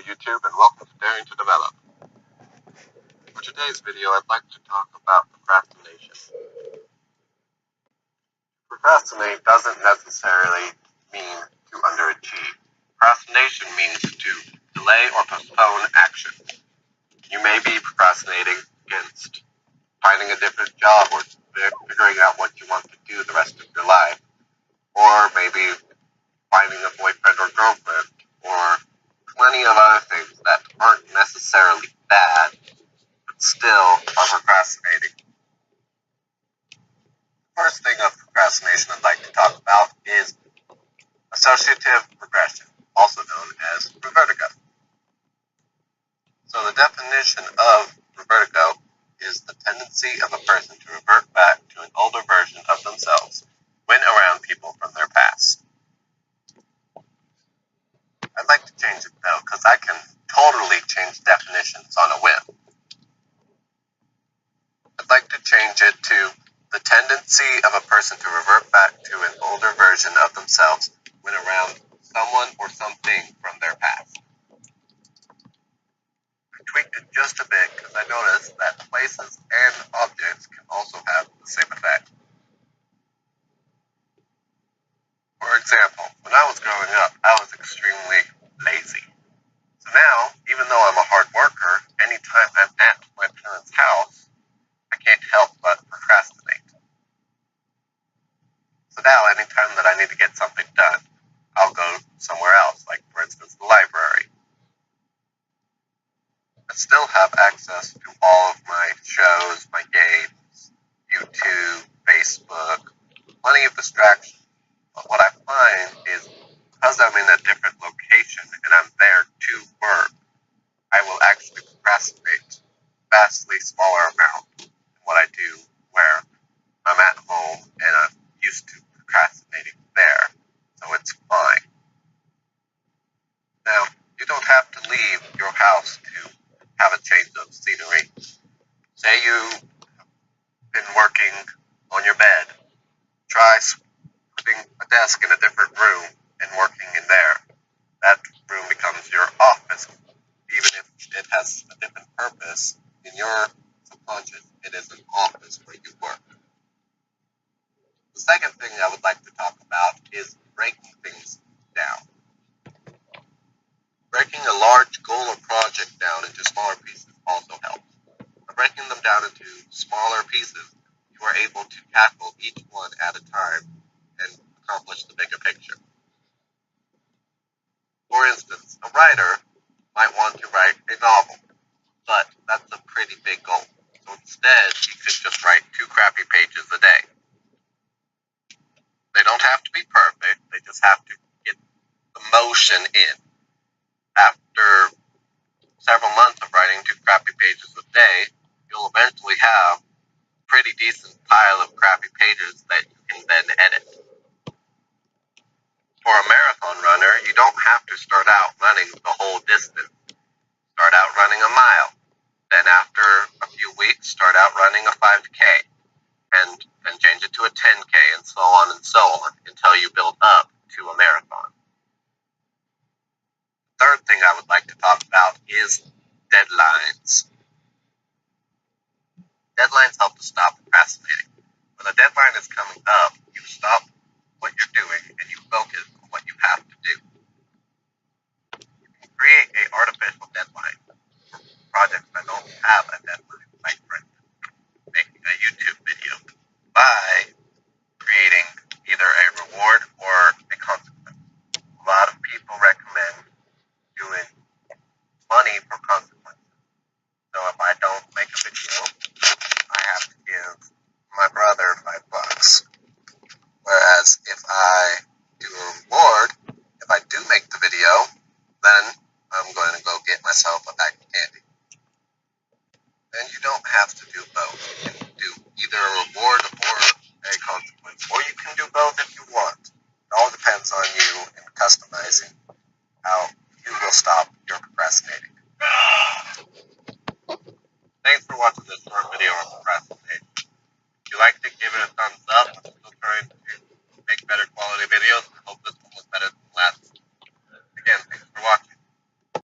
YouTube, and welcome to Daring to Develop. For today's video, I'd like to talk about procrastination. Procrastinate doesn't necessarily mean to underachieve. Procrastination means to delay or postpone action. You may be procrastinating against finding a different job or figuring out what you want to do the rest of your life, or maybe finding a boyfriend or girlfriend, or plenty of other things that aren't necessarily bad, but still are procrastinating. The first thing of procrastination I'd like to talk about is associative regression, also known as vertigo. So the definition of vertigo is the tendency of a person to revert back to an older version of themselves when around people from their past. I'd like to change it though, because I can totally change definitions on a whim. I'd like to change it to the tendency of a person to revert back to an older version of themselves when around someone or something from their past. I tweaked it just a bit because I noticed that places and objects can also have the same effect. For example, when I was growing up, I was extremely lazy. So now, even though I'm a hard worker, anytime I'm at my parents' house, I can't help but procrastinate. So now, anytime that I need to get something done, I'll go somewhere else, like for instance, the library. I still have access to all of my shows, my games, YouTube, Facebook, plenty of distractions. But what I find is because I'm in a different location and I'm there to work, I will actually procrastinate vastly smaller amount than what I do where I'm at home and I'm used to procrastinating there, so it's fine. Now, you don't have to leave your house to have a change of scenery. Say you've been working on your bed. Try putting a desk in a different room and working in there. That room becomes your office. Even if it has a different purpose, in your subconscious, it is an office where you work. The second thing I would like to talk about is breaking things down. Breaking a large goal or project down into smaller pieces also helps. By breaking them down into smaller pieces, you are able to tackle each one at a time and accomplish the bigger picture. For instance, a writer might want to write a novel, but that's a pretty big goal. So instead, you could just write 2 crappy pages a day. They don't have to be perfect, they just have to get the motion in. After several months of writing 2 crappy pages a day, you'll eventually have a pretty decent pile of crappy pages that you can then edit. For a marathon runner, you don't have to start out running the whole distance. Start out running a mile. Then after a few weeks, start out running a 5K. And then change it to a 10K and so on until you build up to a marathon. The third thing I would like to talk about is deadlines. Deadlines help to stop procrastinating. When a deadline is coming up, you stop what you're doing and you focus on what you have to do. You can create an artificial deadline for projects that don't have a deadline, like for instance, making a YouTube video, by creating either a reward or a consequence. A lot of people recommend doing money for consequences. So if I don't make a video, I have to give my brother $5. Whereas if I do a reward, if I do make the video, then I'm going to go get myself a bag of candy. And you don't have to do both. You can do either a reward or a consequence. Or you can do both if you want. It all depends on you and customizing how you will stop your procrastinating.